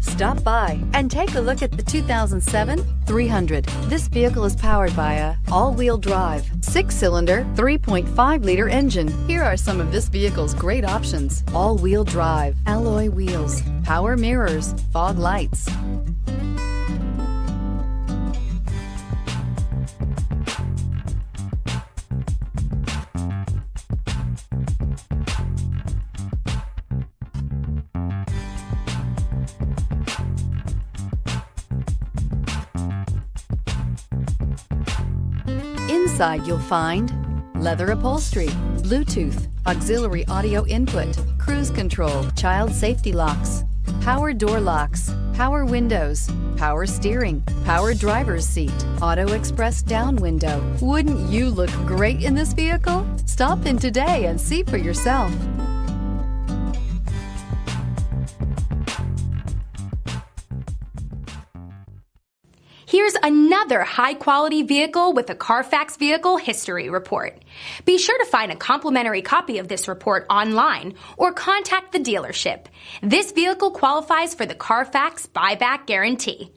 Stop by and take a look at the 2007 300. This vehicle is powered by a all-wheel drive, 6-cylinder, 3.5-liter engine. Here are some of this vehicle's great options: all-wheel drive, alloy wheels, power mirrors, fog lights. Inside you'll find leather upholstery, Bluetooth, auxiliary audio input, cruise control, child safety locks, power door locks, power windows, power steering, power driver's seat, auto express down window. Wouldn't you look great in this vehicle? Stop in today and see for yourself. Here's another high-quality vehicle with a Carfax Vehicle History Report. Be sure to find a complimentary copy of this report online or contact the dealership. This vehicle qualifies for the Carfax Buyback Guarantee.